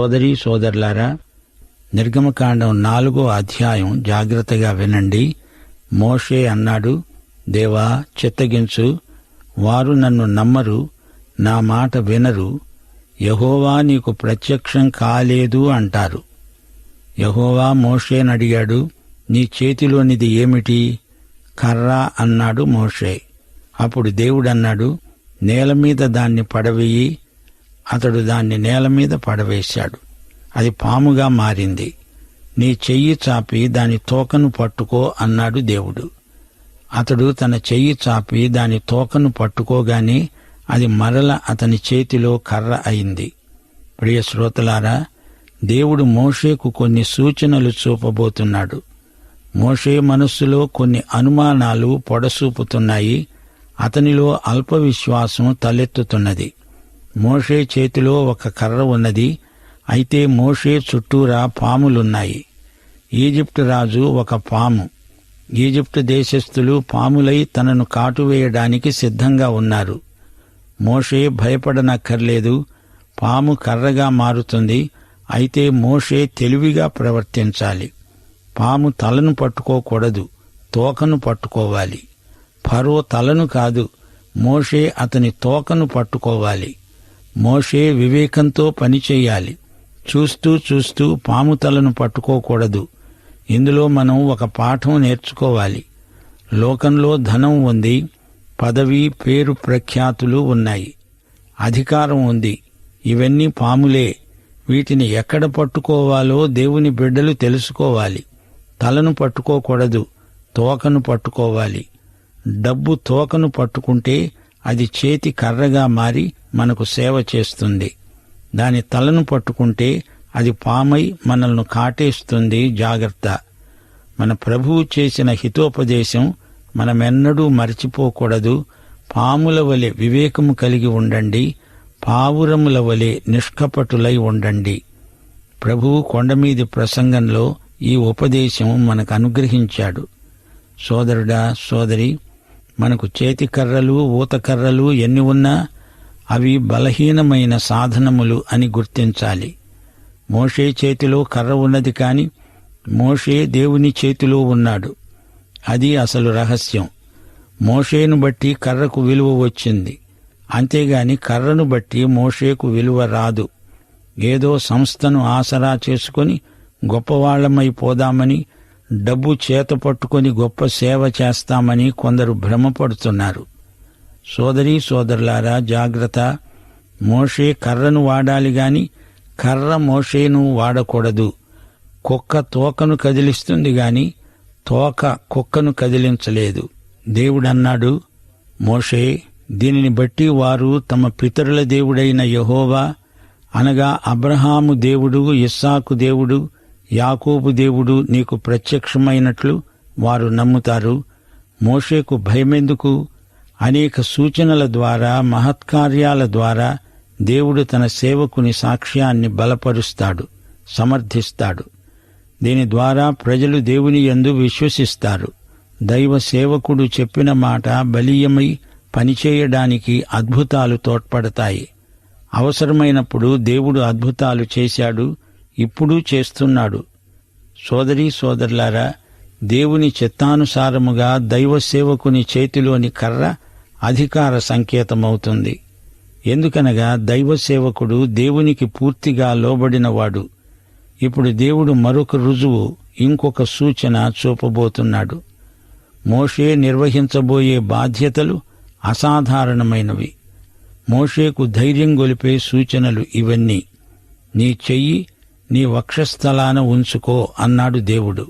సోదరీ సోదరులారా, నిర్గమకాండం 4వ అధ్యాయం జాగ్రత్తగా వినండి. మోషే అన్నాడు, దేవా, చిత్తగించు, వారు నన్ను నమ్మరు, నా మాట వినరు, యెహోవా నీకు ప్రత్యక్షం కాలేదు అంటారు. యెహోవా మోషేనడిగాడు, నీ చేతిలోనిది ఏమిటి? కర్ర అన్నాడు మోషే. అప్పుడు దేవుడన్నాడు, నేల మీద దాన్ని పడవేయి. అతడు దాన్ని నేల మీద పడవేశాడు. అది పాముగా మారింది. నీ చెయ్యి చాపి దాని తోకను పట్టుకో అన్నాడు దేవుడు. అతడు తన చెయ్యి చాపి దాని తోకను పట్టుకోగానే అది మరల అతని చేతిలో కర్ర అయింది. ప్రియ శ్రోతలారా, దేవుడు మోషేకు కొన్ని సూచనలు చూపబోతున్నాడు. మోషే మనస్సులో కొన్ని అనుమానాలు పొడసూపుతున్నాయి. అతనిలో అల్ప విశ్వాసం తలెత్తుతున్నది. మోషే చేతిలో ఒక కర్ర ఉన్నది, అయితే మోషే చుట్టూరా పాములున్నాయి. ఈజిప్టు రాజు ఒక పాము. ఈజిప్టు దేశస్థులు పాములై తనను కాటువేయడానికి సిద్ధంగా ఉన్నారు. మోషే భయపడనక్కర్లేదు. పాము కర్రగా మారుతుంది. అయితే మోషే తెలివిగా ప్రవర్తించాలి. పాము తలను పట్టుకోకూడదు, తోకను పట్టుకోవాలి. ఫరో తలను కాదు, మోషే అతని తోకను పట్టుకోవాలి. మోషే వివేకంతో పనిచేయాలి. చూస్తూ చూస్తూ పాము తలను పట్టుకోకూడదు. ఇందులో మనం ఒక పాఠం నేర్చుకోవాలి. లోకంలో ధనం ఉంది, పదవి, పేరు, ప్రఖ్యాతులు ఉన్నాయి, అధికారం ఉంది. ఇవన్నీ పాములే. వీటిని ఎక్కడ పట్టుకోవాలో దేవుని బిడ్డలు తెలుసుకోవాలి. తలను పట్టుకోకూడదు, తోకను పట్టుకోవాలి. డబ్బు తోకను పట్టుకుంటే అది చేతి కర్రగా మారి మనకు సేవ చేస్తుంది. దాని తలను పట్టుకుంటే అది పామై మనల్ని కాటేస్తుంది. జాగ్రత్త. మన ప్రభువు చేసిన హితోపదేశం మనమెన్నడూ మరచిపోకూడదు. పాముల వలె వివేకము కలిగి ఉండండి, పావురముల వలె నిష్కపటులై ఉండండి. ప్రభువు కొండమీది ప్రసంగంలో ఈ ఉపదేశం మనకు అనుగ్రహించాడు. సోదరుడా, సోదరి, మనకు చేతికర్రలు, ఊతకర్రలు ఎన్ని ఉన్నా అవి బలహీనమైన సాధనములు అని గుర్తించాలి. మోషే చేతిలో కర్ర ఉన్నది, కాని మోషే దేవుని చేతిలో ఉన్నాడు. అది అసలు రహస్యం. మోషేను బట్టి కర్రకు విలువ వచ్చింది, అంతేగాని కర్రను బట్టి మోషేకు విలువ రాదు. ఏదో సంస్థను ఆసరా చేసుకుని గొప్పవాళ్లమైపోదామని, డబ్బు చేత పట్టుకుని గొప్ప సేవ చేస్తామని కొందరు భ్రమపడుతున్నారు. సోదరీ సోదరులారా, జాగ్రత్త. మోషే కర్రను వాడాలి గాని కర్ర మోషేను వాడకూడదు. కుక్క తోకను కదిలిస్తుంది గాని తోక కుక్కను కదిలించలేదు. దేవుడన్నాడు, మోషే, దీనిని బట్టి వారు తమ పితరుల దేవుడైన యెహోవా అనగా అబ్రహాము దేవుడు, ఇస్సాకు దేవుడు, యాకోబు దేవుడు నీకు ప్రత్యక్షమైనట్లు వారు నమ్ముతారు. మోషేకు భయమెందుకు? అనేక సూచనల ద్వారా, మహత్కార్యాల ద్వారా దేవుడు తన సేవకుని సాక్ష్యాన్ని బలపరుస్తాడు, సమర్థిస్తాడు. దీని ద్వారా ప్రజలు దేవుని యందు విశ్వసిస్తారు. దైవ సేవకుడు చెప్పిన మాట బలీయమై పనిచేయడానికి అద్భుతాలు తోడ్పడతాయి. అవసరమైనప్పుడు దేవుడు అద్భుతాలు చేశాడు, ఇప్పుడు చేస్తున్నాడు. సోదరీ సోదరులారా, దేవుని చిత్తానుసారముగా దైవ సేవకుని చేతిలోని కర్ర అధికార సంకేతమవుతుంది. ఎందుకనగా దైవ సేవకుడు దేవునికి పూర్తిగా లోబడినవాడు. ఇప్పుడు దేవుడు మరొక రుజువు, ఇంకొక సూచన చూపబోతున్నాడు. మోషే నిర్వహించబోయే బాధ్యతలు అసాధారణమైనవి. మోషేకు ధైర్యం గొలిపే సూచనలు ఇవన్నీ. నీ చెయ్యి నీ వక్షస్థలాన ఉంచుకో అన్నాడు దేవుడు.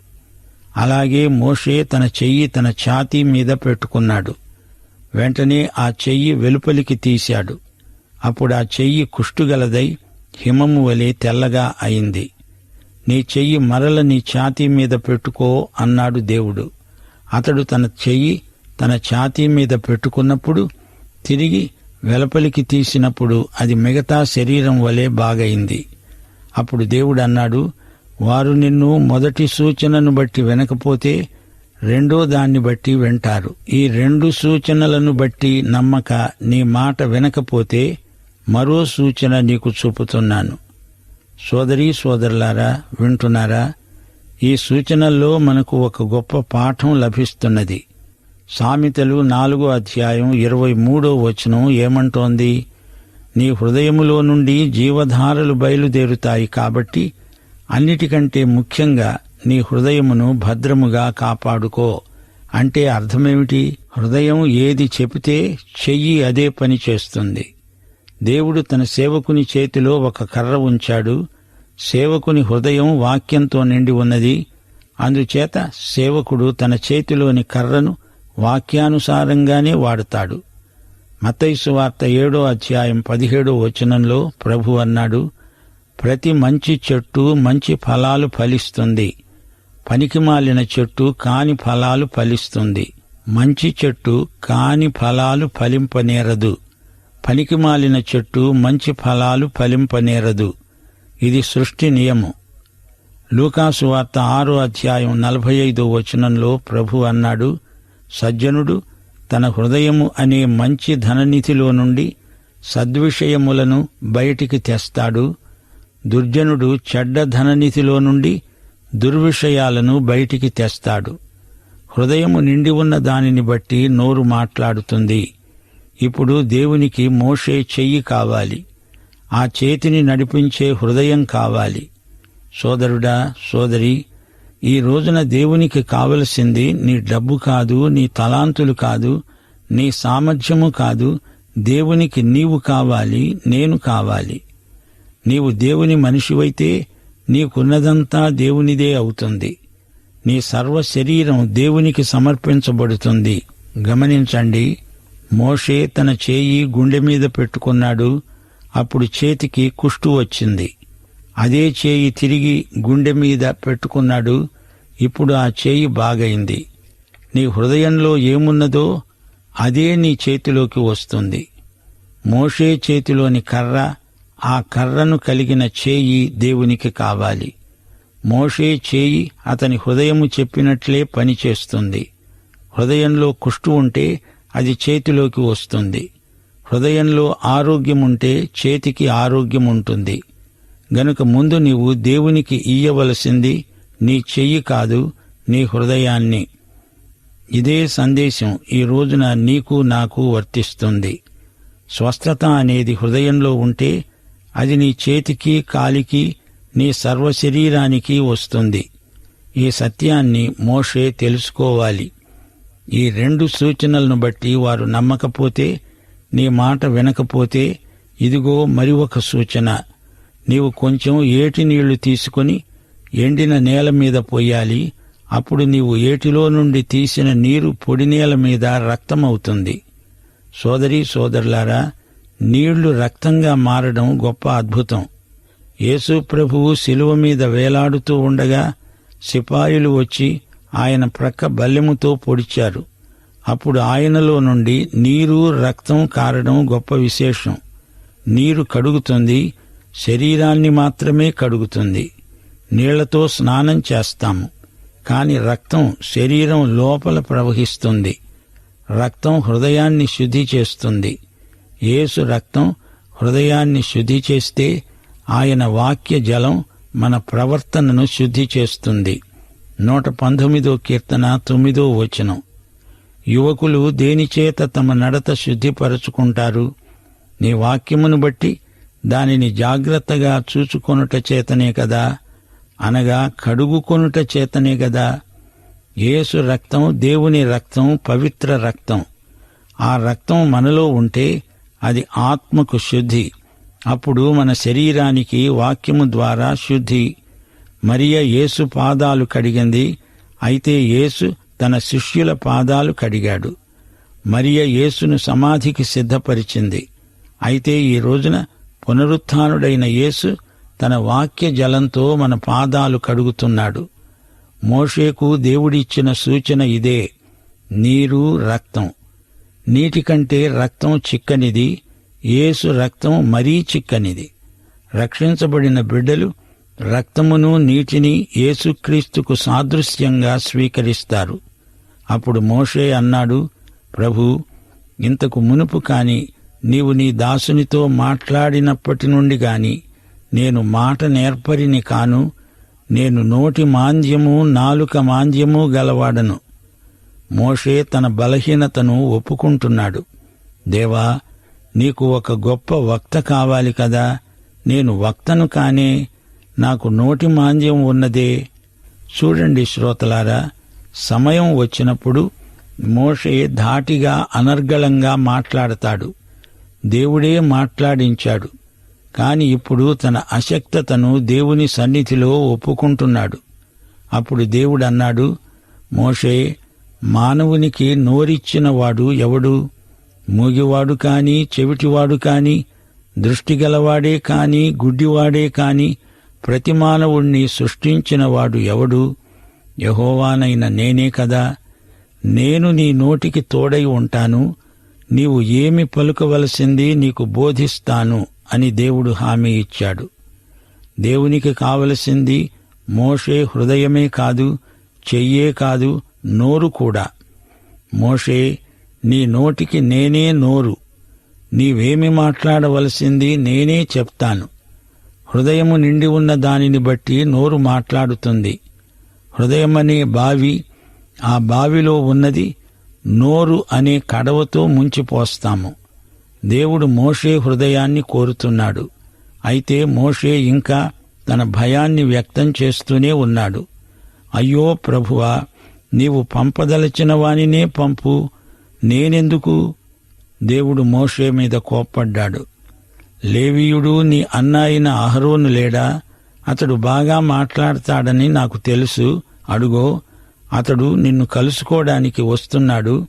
అలాగే మోషే తన చెయ్యి తన ఛాతీ మీద పెట్టుకున్నాడు. వెంటనే ఆ చెయ్యి వెలుపలికి తీశాడు. అప్పుడు ఆ చెయ్యి కుష్టుగలదై హిమము వలె తెల్లగా అయింది. నీ చెయ్యి మరల నీ ఛాతీ మీద పెట్టుకో అన్నాడు దేవుడు. అతడు తన చెయ్యి తన ఛాతీ మీద పెట్టుకున్నప్పుడు, తిరిగి వెలుపలికి తీసినప్పుడు అది మిగతా శరీరం వలె బాగైంది. అప్పుడు దేవుడు అన్నాడు, వారు నిన్ను మొదటి సూచనను బట్టి వినకపోతే రెండో దాన్ని బట్టి వింటారు. ఈ రెండు సూచనలను బట్టి నమ్మక నీ మాట వినకపోతే మరో సూచన నీకు చూపుతున్నాను. సోదరీ సోదరులారా, వింటున్నారా? ఈ సూచనల్లో మనకు ఒక గొప్ప పాఠం లభిస్తున్నది. సామెతలు 4:23 ఏమంటోంది? నీ హృదయములో నుండి జీవధారలు బయలుదేరుతాయి కాబట్టి అన్నిటికంటే ముఖ్యంగా నీ హృదయమును భద్రముగా కాపాడుకో. అంటే అర్థమేమిటి? హృదయం ఏది చెబితే చెయ్యి అదే పని చేస్తుంది. దేవుడు తన సేవకుని చేతిలో ఒక కర్ర ఉంచాడు. సేవకుని హృదయం వాక్యంతో నిండి ఉన్నది. అందుచేత సేవకుడు తన చేతిలోని కర్రను వాక్యానుసారంగానే వాడుతాడు. మత్తయి సువార్త 7:17 ప్రభు అన్నాడు, ప్రతి మంచి చెట్టు మంచి ఫలాలు ఫలిస్తుంది, పనికిమాలిన చెట్టు కాని ఫలాలు ఫలిస్తుంది. మంచి చెట్టు కాని ఫలాలు ఫలింపనేరదు, పనికిమాలిన చెట్టు మంచి ఫలాలు ఫలింపనేరదు. ఇది సృష్టి నియమం. లూకాసు వార్త 6:45 ప్రభు అన్నాడు, సజ్జనుడు తన హృదయము అనే మంచి ధననిధిలో నుండి సద్విషయములను బయటికి తెస్తాడు, దుర్జనుడు చెడ్డ ధననిధిలో నుండి దుర్విషయాలను బయటికి తెస్తాడు. హృదయము నిండి ఉన్న దానిని బట్టి నోరు మాట్లాడుతుంది. ఇప్పుడు దేవునికి మోషే చెయ్యి కావాలి, ఆ చేతిని నడిపించే హృదయం కావాలి. సోదరుడా, సోదరి, ఈ రోజున దేవునికి కావలసింది నీ డబ్బు కాదు, నీ తలాంతులు కాదు, నీ సామర్థ్యము కాదు. దేవునికి నీవు కావాలి, నేను కావాలి. నీవు దేవుని మనిషివైతే నీకున్నదంతా దేవునిదే అవుతుంది. నీ సర్వ శరీరం దేవునికి సమర్పించబడుతుంది. గమనించండి, మోషే తన చేయి గుండె మీద పెట్టుకున్నాడు. అప్పుడు చేతికి కుష్టు వచ్చింది. అదే చేయి తిరిగి గుండె మీద పెట్టుకున్నాడు. ఇప్పుడు ఆ చేయి బాగైంది. నీ హృదయంలో ఏమున్నదో అదే నీ చేతిలోకి వస్తుంది. మోషే చేతిలోని కర్ర, ఆ కర్రను కలిగిన చేయి దేవునికి కావాలి. మోషే చేయి అతని హృదయము చెప్పినట్లే పనిచేస్తుంది. హృదయంలో కుష్టు ఉంటే అది చేతిలోకి వస్తుంది. హృదయంలో ఆరోగ్యముంటే చేతికి ఆరోగ్యం ఉంటుంది. గనుక ముందు నీవు దేవునికి ఇయ్యవలసింది నీ చెయ్యి కాదు, నీ హృదయాన్ని. ఇదే సందేశం ఈ రోజున నీకు నాకు వర్తిస్తుంది. స్వస్థత అనేది హృదయంలో ఉంటే అది నీ చేతికి, కాలికి, నీ సర్వశరీరానికి వస్తుంది. ఈ సత్యాన్ని మోషే తెలుసుకోవాలి. ఈ 2 సూచనలను బట్టి వారు నమ్మకపోతే, నీ మాట వినకపోతే, ఇదిగో మరి ఒక సూచన. నీవు కొంచెం ఏటి నీళ్లు తీసుకుని ఎండిన నేల మీద పోయాలి. అప్పుడు నీవు ఏటిలో నుండి తీసిన నీరు పొడి నేల మీద రక్తమవుతుంది. సోదరీ సోదరులారా, నీళ్లు రక్తంగా మారడం గొప్ప అద్భుతం. యేసు ప్రభువు శిలువ మీద వేలాడుతూ ఉండగా సిపాయిలు వచ్చి ఆయన ప్రక్క బల్లెముతో పొడిచారు. అప్పుడు ఆయనలో నుండి నీరు, రక్తం కారడం గొప్ప విశేషం. నీరు కడుగుతుంది, శరీరాన్ని మాత్రమే కడుగుతుంది. నీళ్లతో స్నానం చేస్తాము, కాని రక్తం శరీరం లోపల ప్రవహిస్తుంది. రక్తం హృదయాన్ని శుద్ధి చేస్తుంది. యేసు రక్తం హృదయాన్ని శుద్ధి చేస్తే ఆయన వాక్య జలం మన ప్రవర్తనను శుద్ధి చేస్తుంది. 119 కీర్తన 9 యువకులు దేనిచేత తమ నడత శుద్ధిపరచుకుంటారు? నీ వాక్యమును బట్టి దానిని జాగ్రత్తగా చూచుకొనుట చేతనే కదా, అనగా కడుగుకొనుట చేతనే గదా. యేసు రక్తం దేవుని రక్తం, పవిత్ర రక్తం. ఆ రక్తం మనలో ఉంటే అది ఆత్మకు శుద్ధి. అప్పుడు మన శరీరానికి వాక్యము ద్వారా శుద్ధి. మరియ యేసు పాదాలు కడిగింది, అయితే యేసు తన శిష్యుల పాదాలు కడిగాడు. మరియ యేసును సమాధికి సిద్ధపరిచింది. అయితే ఈ రోజున పునరుత్థానుడైన యేసు తన వాక్య జలంతో మన పాదాలు కడుగుతున్నాడు. మోషేకు దేవుడిచ్చిన సూచన ఇదే, నీరు, రక్తం. నీటి కంటే రక్తం చిక్కనిది, యేసు రక్తం మరీ చిక్కనిది. రక్షించబడిన బిడ్డలు రక్తమును నీటిని యేసుక్రీస్తుకు సాదృశ్యంగా స్వీకరిస్తారు. అప్పుడు మోషే అన్నాడు, ప్రభూ, ఇంతకు మునుపు కాని నీవు నీ దాసునితో మాట్లాడినప్పటి నుండి గాని నేను మాట నేర్పరిని కాను. నేను నోటి మాంద్యము నాలుక మాంద్యము గలవాడను. మోషే తన బలహీనతను ఒప్పుకుంటున్నాడు. దేవా, నీకు ఒక గొప్ప వక్త కావాలి కదా. నేను వక్తను కానే, నాకు నోటి మాంద్యం ఉన్నదే. చూడండి శ్రోతలారా, సమయం వచ్చినప్పుడు మోషే ధాటిగా అనర్గళంగా మాట్లాడతాడు. దేవుడే మాట్లాడించాడు. కాని ఇప్పుడు తన అశక్తతను దేవుని సన్నిధిలో ఒప్పుకుంటున్నాడు. అప్పుడు దేవుడన్నాడు, మోషే, మానవునికి నోరిచ్చినవాడు ఎవడు? మూగివాడు కాని, చెవిటివాడు కాని, దృష్టిగలవాడే కాని, గుడ్డివాడే కాని ప్రతి మానవుణ్ణి సృష్టించినవాడు ఎవడు? యెహోవానైన నేనే కదా. నేను నీ నోటికి తోడై ఉంటాను. నీవు ఏమి పలుకవలసింది నీకు బోధిస్తాను అని దేవుడు హామీ ఇచ్చాడు. దేవునికి కావలసింది మోషే హృదయమే కాదు, చెయ్యే కాదు, నోరు కూడా. మోషే, నీ నోటికి నేనే నోరు. నీవేమి మాట్లాడవలసింది నేనే చెప్తాను. హృదయము నిండి ఉన్న దానిని బట్టి నోరు మాట్లాడుతుంది. హృదయమనే బావి, ఆ బావిలో ఉన్నది నోరు అనే కడవతో ముంచిపోస్తాము. దేవుడు మోషే హృదయాన్ని కోరుతున్నాడు. అయితే మోషే ఇంకా తన భయాన్ని వ్యక్తం చేస్తూనే ఉన్నాడు. అయ్యో ప్రభువా, నీవు పంపదలచిన వానినే పంపు, నేనెందుకు? దేవుడు మోషే మీద కోప్పడ్డాడు. లేవీయుడు నీ అన్న అయిన అహరోను లేడా? అతడు బాగా మాట్లాడతాడని నాకు తెలుసు. అడుగో, అతడు నిన్ను కలుసుకోవడానికి వస్తున్నాడు.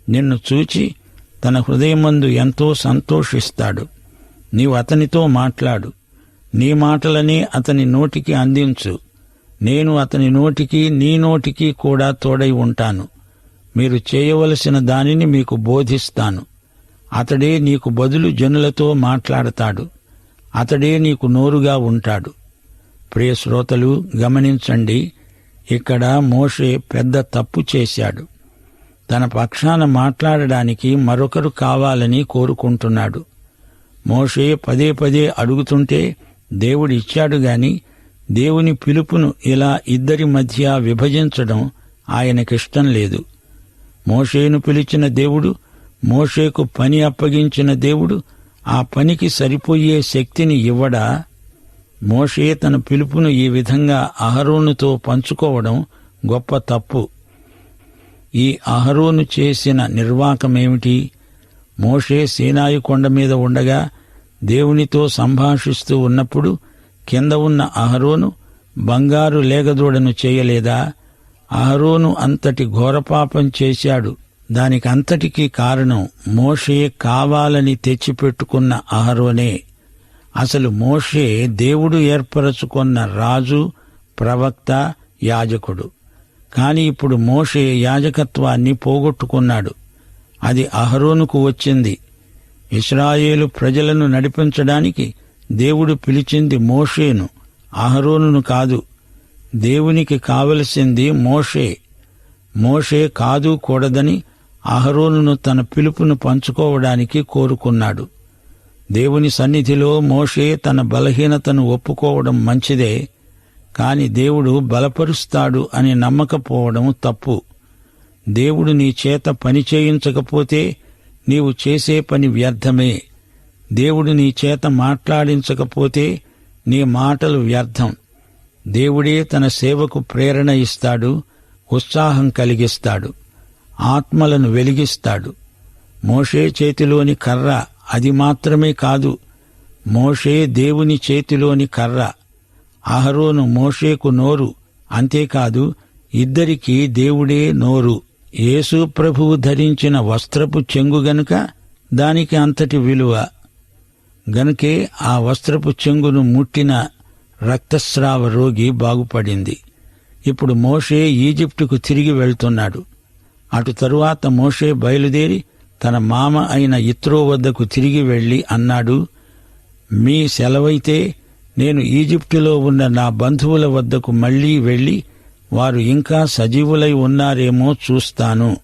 నిన్ను చూచి తన హృదయమందు ఎంతో సంతోషిస్తాడు. నీవు అతనితో మాట్లాడు. నీ మాటలనే అతని నోటికి అందించు. నేను అతని నోటికి నీ నోటికి కూడా తోడై ఉంటాను. మీరు చేయవలసిన దానిని మీకు బోధిస్తాను. అతడే నీకు బదులు జనులతో మాట్లాడతాడు. అతడే నీకు నోరుగా ఉంటాడు. ప్రియ శ్రోతలు, గమనించండి, ఇక్కడ మోషే పెద్ద తప్పు చేశాడు. తన పక్షాన మాట్లాడడానికి మరొకరు కావాలని కోరుకుంటున్నాడు. మోషే పదే పదే అడుగుతుంటే దేవుడిచ్చాడు గాని దేవుని పిలుపును ఇలా ఇద్దరి మధ్య విభజించడం ఆయనకిష్టం లేదు. మోషేను పిలిచిన దేవుడు, మోషేకు పని అప్పగించిన దేవుడు ఆ పనికి సరిపోయే శక్తిని ఇవ్వడా? మోషే తన పిలుపును ఈ విధంగా అహరోనుతో పంచుకోవడం గొప్ప తప్పు. ఈ అహరోను చేసిన నిర్వాకమేమిటి? మోషే సీనాయి కొండ మీద ఉండగా దేవునితో సంభాషిస్తూ ఉన్నప్పుడు కింద ఉన్న అహరోను బంగారు లేగదూడను చేయలేదా? అహరోను అంతటి ఘోరపాపం చేశాడు. దానికంతటికీ కారణం మోషే కావాలని తెచ్చిపెట్టుకున్న అహరోనే. అసలు మోషే దేవుడు ఏర్పరచుకున్న రాజు, ప్రవక్త, యాజకుడు. కాని ఇప్పుడు మోషే యాజకత్వాన్ని పోగొట్టుకున్నాడు. అది అహరోనుకు వచ్చింది. ఇశ్రాయేలు ప్రజలను నడిపించడానికి దేవుడు పిలిచింది మోషేను, అహరోనును కాదు. దేవునికి కావలసింది మోషే. మోషే కాదు కూడదని అహరోనును తన పిలుపును పంచుకోవడానికి కోరుకున్నాడు. దేవుని సన్నిధిలో మోషే తన బలహీనతను ఒప్పుకోవడం మంచిదే. కాని దేవుడు బలపరుస్తాడు అని నమ్మకపోవడం తప్పు. దేవుడు నీ చేత పని చేయించకపోతే నీవు చేసే పని వ్యర్థమే. దేవుడు నీ చేత మాట్లాడించకపోతే నీ మాటలు వ్యర్థం. దేవుడే తన సేవకు ప్రేరణ ఇస్తాడు, ఉత్సాహం కలిగిస్తాడు, ఆత్మలను వెలిగిస్తాడు. మోషే చేతిలోని కర్ర అది మాత్రమే కాదు, మోషే దేవుని చేతిలోని కర్ర. అహరోను మోషేకు నోరు. అంతేకాదు, ఇద్దరికీ దేవుడే నోరు. యేసు ప్రభువు ధరించిన వస్త్రపు చెంగు గనుక దానికి అంతటి విలువ. గనుకే ఆ వస్త్రపు చెంగును ముట్టిన రక్తస్రావ రోగి బాగుపడింది. ఇప్పుడు మోషే ఈజిప్టుకు తిరిగి వెళ్తున్నాడు. అటు తరువాత మోషే బయలుదేరి తన మామ అయిన యిత్రో వద్దకు తిరిగి వెళ్లి అన్నాడు, మీ సెలవైతే నేను ఈజిప్టులో ఉన్న నా బంధువుల వద్దకు మళ్లీ వెళ్లి వారు ఇంకా సజీవులై ఉన్నారేమో చూస్తాను.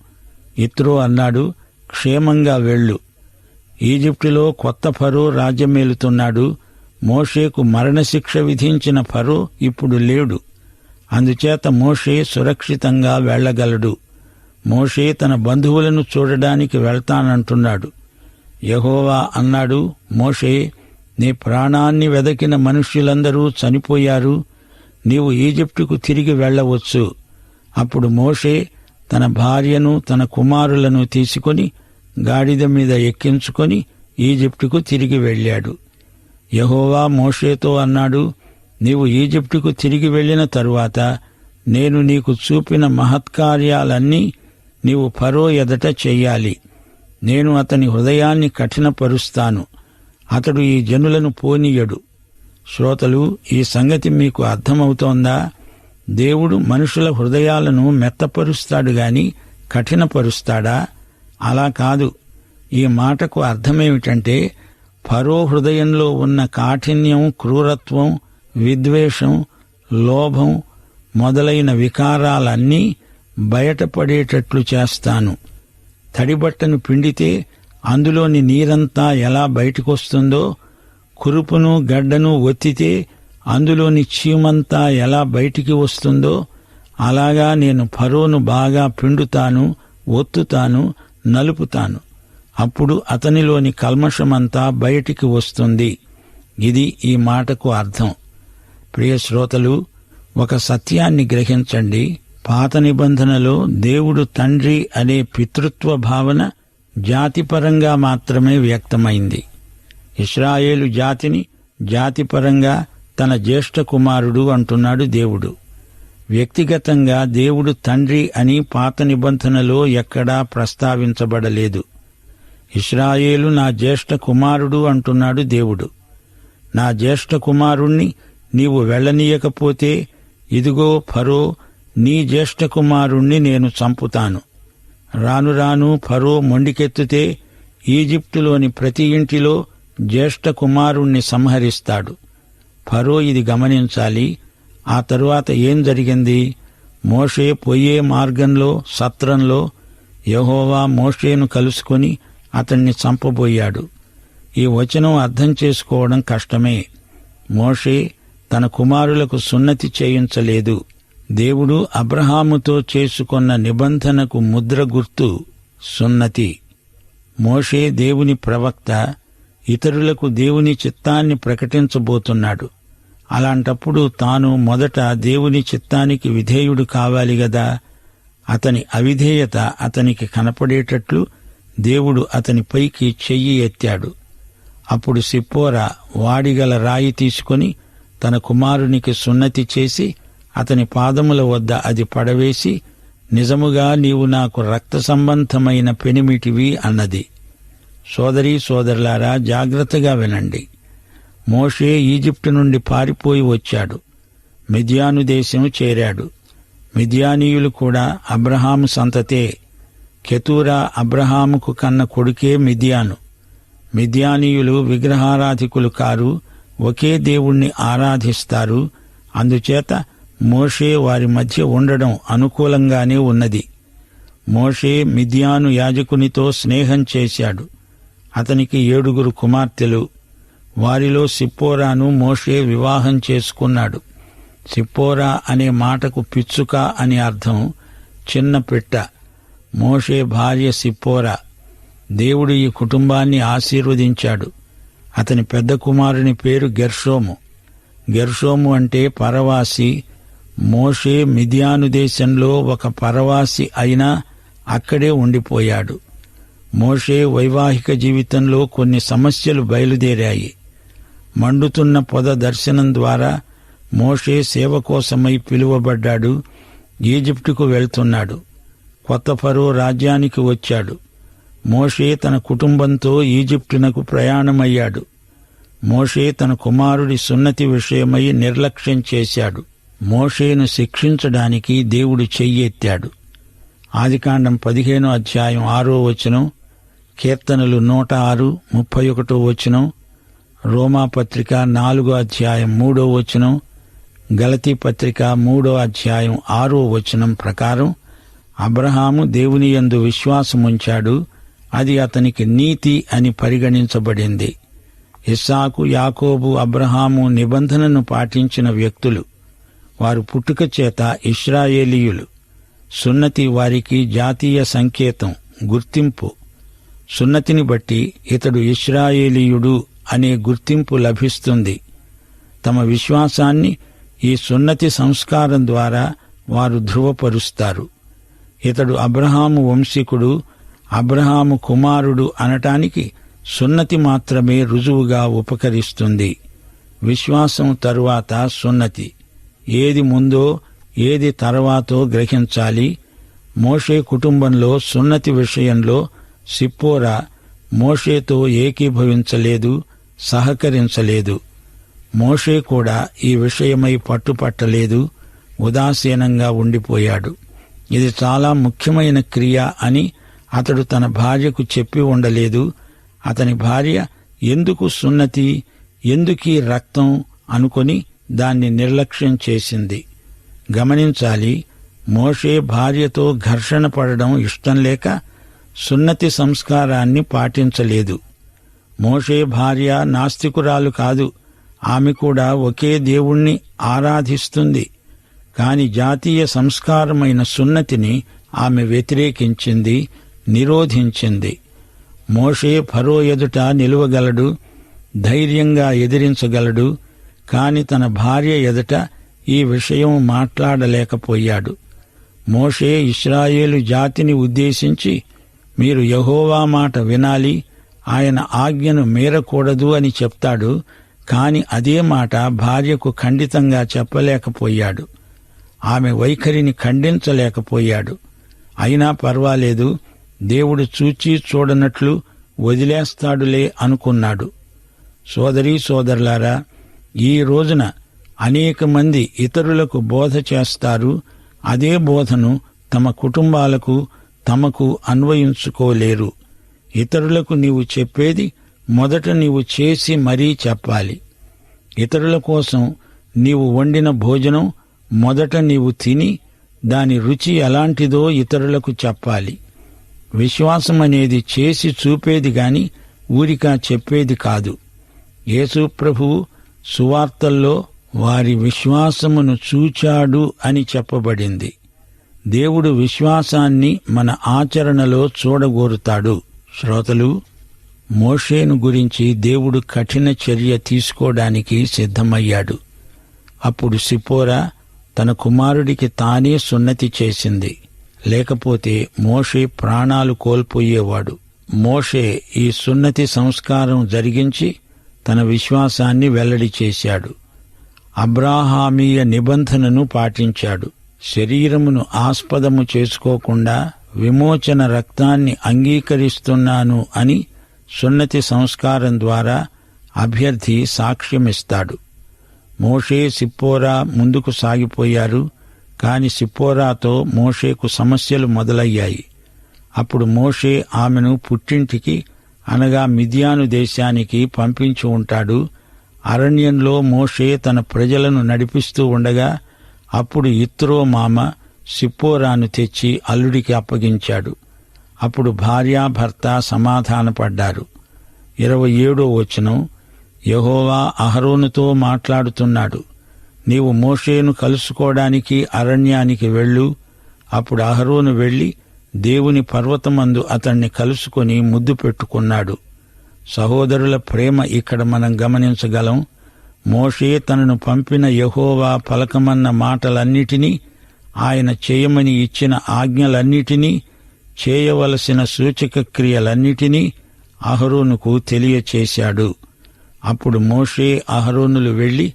యిత్రో అన్నాడు, క్షేమంగా వెళ్ళు. ఈజిప్టులో కొత్త ఫరో రాజ్యమేలుతున్నాడు. మోషేకు మరణశిక్ష విధించిన ఫరో ఇప్పుడు లేడు. అందుచేత మోషే సురక్షితంగా వెళ్లగలడు. మోషే తన బంధువులను చూడడానికి వెళ్తానంటున్నాడు. యెహోవా అన్నాడు, మోషే, నీ ప్రాణాన్ని వెదకిన మనుష్యులందరూ చనిపోయారు. నీవు ఈజిప్టుకు తిరిగి వెళ్లవచ్చు. అప్పుడు మోషే తన భార్యను తన కుమారులను తీసుకొని గాడిద మీద ఎక్కించుకొని ఈజిప్టుకు తిరిగి వెళ్ళాడు. యెహోవా మోషేతో అన్నాడు, నీవు ఈజిప్టుకు తిరిగి వెళ్లిన తరువాత నేను నీకు చూపిన మహత్కార్యాలన్నీ నీవు ఫరో ఎదుట చెయ్యాలి. నేను అతని హృదయాన్ని కఠినపరుస్తాను. అతడు ఈ జనులను పోనీయడు. శ్రోతలు, ఈ సంగతి మీకు అర్థమవుతోందా? దేవుడు మనుషుల హృదయాలను మెత్తపరుస్తాడు గాని కఠినపరుస్తాడా? అలా కాదు. ఈ మాటకు అర్థమేమిటంటే, ఫరో హృదయంలో ఉన్న కాఠిన్యం, క్రూరత్వం, విద్వేషం, లోభం మొదలైన వికారాలన్నీ బయటపడేటట్లు చేస్తాను. తడిబట్టను పిండితే అందులోని నీరంతా ఎలా బయటకొస్తుందో, కురుపును గడ్డను ఒత్తితే అందులోని చీమంతా ఎలా బయటికి వస్తుందో, అలాగా నేను ఫరోను బాగా పిండుతాను, ఒత్తుతాను, నలుపుతాను. అప్పుడు అతనిలోని కల్మషమంతా బయటికి వస్తుంది. ఇది ఈ మాటకు అర్థం. ప్రియ శ్రోతలు, ఒక సత్యాన్ని గ్రహించండి. పాత నిబంధనలో దేవుడు తండ్రి అనే పితృత్వ భావన జాతిపరంగా మాత్రమే వ్యక్తమైంది. ఇశ్రాయేలు జాతిని జాతిపరంగా తన జ్యేష్ఠ కుమారుడు అంటున్నాడు దేవుడు. వ్యక్తిగతంగా దేవుడు తండ్రి అని పాత నిబంధనలో ఎక్కడా ప్రస్తావించబడలేదు. ఇశ్రాయేలు నా జ్యేష్ఠ కుమారుడు అంటున్నాడు దేవుడు. నా జ్యేష్ఠ కుమారుణ్ణి నీవు వెళ్ళనీయకపోతే, ఇదిగో ఫరో, నీ జ్యేష్ఠ కుమారుణ్ణి నేను చంపుతాను. రాను రాను ఫరో మొండికెత్తితే ఈజిప్టులోని ప్రతి ఇంటిలో జ్యేష్ఠ కుమారుణ్ణి సంహరిస్తాడు. ఫరో ఇది గమనించాలి. ఆ తరువాత ఏం జరిగింది? మోషే పోయే మార్గంలో సత్రంలో యెహోవా మోషేను కలుసుకొని అతణ్ణి చంపబోయాడు. ఈ వచనం అర్థం చేసుకోవడం కష్టమే. మోషే తన కుమారులకు సున్నతి చేయించలేదు. దేవుడు అబ్రహాముతో చేసుకొన్న నిబంధనకు ముద్ర గుర్తు సున్నతి. మోషే దేవుని ప్రవక్త, ఇతరులకు దేవుని చిత్తాన్ని ప్రకటించబోతున్నాడు. అలాంటప్పుడు తాను మొదట దేవుని చిత్తానికి విధేయుడు కావాలి గదా. అతని అవిధేయత అతనికి కనపడేటట్లు దేవుడు అతని పైకి చెయ్యి ఎత్తాడు. అప్పుడు సిప్పోరా వాడిగల రాయి తీసుకొని తన కుమారునికి సున్నతి చేసి అతని పాదముల వద్ద అది పడవేసి, నిజముగా నీవు నాకు రక్త సంబంధమైన పెనిమిటివి అన్నది. సోదరీ సోదరులారా, జాగ్రత్తగా వినండి. మోషే ఈజిప్టు నుండి పారిపోయి వచ్చాడు. మిద్యాను దేశం చేరాడు. మిద్యానీయులు కూడా అబ్రహాము సంతతే. కెతూరా అబ్రహాముకు కన్న కొడుకే మిద్యాను. మిద్యానీయులు విగ్రహారాధికులు కారు, ఒకే దేవుణ్ణి ఆరాధిస్తారు. అందుచేత మోషే వారి మధ్య ఉండడం అనుకూలంగానే ఉన్నది. మోషే మిద్యాను యాజకునితో స్నేహం చేశాడు. అతనికి 7 కుమార్తెలు. వారిలో సిప్పోరాను మోషే వివాహం చేసుకున్నాడు. సిప్పోరా అనే మాటకు పిచ్చుక అని అర్థం, చిన్న పిట్ట. మోషే భార్య సిప్పోరా. దేవుడు ఈ కుటుంబాన్ని ఆశీర్వదించాడు. అతని పెద్ద కుమారుని పేరు గెర్షోము. గెర్షోము అంటే పరవాసి. మోషే మిద్యాను దేశంలో ఒక పరవాసి అయినా అక్కడే ఉండిపోయాడు. మోషే వైవాహిక జీవితంలో కొన్ని సమస్యలు బయలుదేరాయి. మండుతున్న పొద దర్శనం ద్వారా మోషే సేవ కోసమై పిలువబడ్డాడు. ఈజిప్టుకు వెళ్తున్నాడు. కొత్త ఫరో రాజ్యానికి వచ్చాడు. మోషే తన కుటుంబంతో ఈజిప్టునకు ప్రయాణమయ్యాడు. మోషే తన కుమారుడి సున్నతి విషయమై నిర్లక్ష్యం చేశాడు. మోషేను శిక్షించడానికి దేవుడు చెయ్యెత్తాడు. ఆదికాండం 15వ అధ్యాయం 6వ వచనం, కీర్తనలు 106, 31వ వచనం, రోమాపత్రిక 4వ అధ్యాయం 3వ వచనం, గలతీ పత్రిక 3వ అధ్యాయం 6వ వచనం ప్రకారం అబ్రహాము దేవుని యందు విశ్వాసముంచాడు. అది అతనికి నీతి అని పరిగణించబడింది. ఇస్సాకు, యాకోబు, అబ్రహాము నిబంధనను పాటించిన వ్యక్తులు. వారు పుట్టుక చేత ఇశ్రాయేలీయులు. సున్నతి వారికి జాతీయ సంకేతం, గుర్తింపు. సున్నతిని బట్టి ఇతడు ఇశ్రాయేలీయుడు అనే గుర్తింపు లభిస్తుంది. తమ విశ్వాసాన్ని ఈ సున్నతి సంస్కారం ద్వారా వారు ధృవపరుస్తారు. ఇతడు అబ్రహాము వంశీకుడు, అబ్రహాము కుమారుడు అనటానికి సున్నతి మాత్రమే రుజువుగా ఉపకరిస్తుంది. విశ్వాసం తరువాత సున్నతి. ఏది ముందో ఏది తర్వాతో గ్రహించాలి. మోషే కుటుంబంలో సున్నతి విషయంలో సిప్పోరా మోషేతో ఏకీభవించలేదు, సహకరించలేదు. మోషే కూడా ఈ విషయమై పట్టుపట్టలేదు, ఉదాసీనంగా ఉండిపోయాడు. ఇది చాలా ముఖ్యమైన క్రియ అని అతడు తన భార్యకు చెప్పి ఉండలేదు. అతని భార్య ఎందుకు సున్నతి, ఎందుకీ రక్తం అనుకొని దాన్ని నిర్లక్ష్యం చేసింది. గమనించాలి, మోషే భార్యతో ఘర్షణ పడడం ఇష్టం లేక సున్నతి సంస్కారాన్ని పాటించలేదు. మోషే భార్య నాస్తికురాలు కాదు, ఆమె కూడా ఒకే దేవుణ్ణి ఆరాధిస్తుంది. కాని జాతీయ సంస్కారమైన సున్నతిని ఆమె వ్యతిరేకించింది, నిరోధించింది. మోషే ఫరో ఎదుట నిలువగలడు, ధైర్యంగా ఎదిరించగలడు. కాని తన భార్య ఎదుట ఈ విషయం మాట్లాడలేకపోయాడు. మోషే ఇశ్రాయేలు జాతిని ఉద్దేశించి, మీరు యెహోవా మాట వినాలి, ఆయన ఆజ్ఞను మీరకూడదు అని చెప్తాడు. కాని అదే మాట భార్యకు ఖండితంగా చెప్పలేకపోయాడు. ఆమె వైఖరిని ఖండించలేకపోయాడు. అయినా పర్వాలేదు, దేవుడు చూచి చూడనట్లు వదిలేస్తాడులే అనుకున్నాడు. సోదరీ సోదరులారా, ఈ రోజున అనేక మంది ఇతరులకు బోధ చేస్తారు. అదే బోధను తమ కుటుంబాలకు, తమకు అన్వయించుకోలేరు. ఇతరులకు నీవు చెప్పేది మొదట నీవు చేసి మరీ చెప్పాలి. ఇతరుల కోసం నీవు వండిన భోజనం మొదట నీవు తిని దాని రుచి ఎలాంటిదో ఇతరులకు చెప్పాలి. విశ్వాసం అనేది చేసి చూపేది గాని ఊరికా చెప్పేది కాదు. యేసు ప్రభువు సువార్తల్లో వారి విశ్వాసమును చూచాడు అని చెప్పబడింది. దేవుడు విశ్వాసాన్ని మన ఆచరణలో చూడగోరుతాడు. శ్రోతలు, మోషేను గురించి దేవుడు కఠిన చర్య తీసుకోవడానికి సిద్ధమయ్యాడు. అప్పుడు సిప్పోరా తన కుమారుడికి తానే సున్నతి చేసింది. లేకపోతే మోషే ప్రాణాలు కోల్పోయేవాడు. మోషే ఈ సున్నతి సంస్కారం జరిగించి తన విశ్వాసాన్ని వెల్లడి చేశాడు. అబ్రాహామీయ నిబంధనను పాటించాడు. శరీరమును ఆస్పదము చేసుకోకుండా విమోచన రక్తాన్ని అంగీకరిస్తున్నాను అని సున్నతి సంస్కారం ద్వారా అభ్యర్థి సాక్ష్యమిస్తాడు. మోషే, సిప్పోరా ముందుకు సాగిపోయారు. కాని సిప్పోరాతో మోషేకు సమస్యలు మొదలయ్యాయి. అప్పుడు మోషే ఆమెను పుట్టింటికి అనగా మిద్యాను దేశానికి పంపించి ఉంటాడు. అరణ్యంలో మోషే తన ప్రజలను నడిపిస్తూ ఉండగా అప్పుడు యిత్రో మామ సిప్పోరాను తెచ్చి అల్లుడికి అప్పగించాడు. అప్పుడు భార్యాభర్త సమాధానపడ్డారు. 27వ వచనం, యెహోవా అహరోనుతో మాట్లాడుతున్నాడు, నీవు మోషేను కలుసుకోవడానికి అరణ్యానికి వెళ్ళు. అప్పుడు అహరోను వెళ్లి దేవుని పర్వతమందు అతణ్ణి కలుసుకొని ముద్దు పెట్టుకున్నాడు. సహోదరుల ప్రేమ ఇక్కడ మనం గమనించగలం. మోషే తనను పంపిన యెహోవా పలకమన్న మాటలన్నిటినీ, ఆయన చేయమని ఇచ్చిన ఆజ్ఞలన్నిటినీ, చేయవలసిన సూచక క్రియలన్నిటినీ అహరోనుకు తెలియచేశాడు. అప్పుడు మోషే, అహరోనులు వెళ్లి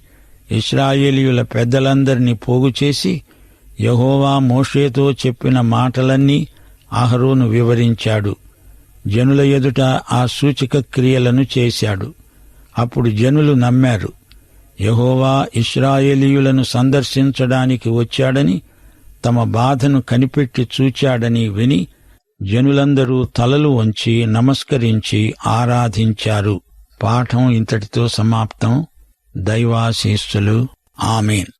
ఇశ్రాయేలీయుల పెద్దలందరినీ పోగుచేసి యెహోవా మోషేతో చెప్పిన మాటలన్నీ అహరోను వివరించాడు. జనుల ఎదుట ఆ సూచక క్రియలను చేశాడు. అప్పుడు జనులు నమ్మారు. యెహోవా ఇశ్రాయేలీయులను సందర్శించడానికి వచ్చాడని, తమ బాధను కనిపెట్టి చూచాడని విని జనులందరూ తలలు వంచి నమస్కరించి ఆరాధించారు. పాఠం ఇంతటితో సమాప్తం. దైవాశీస్సులు. ఆమేన్.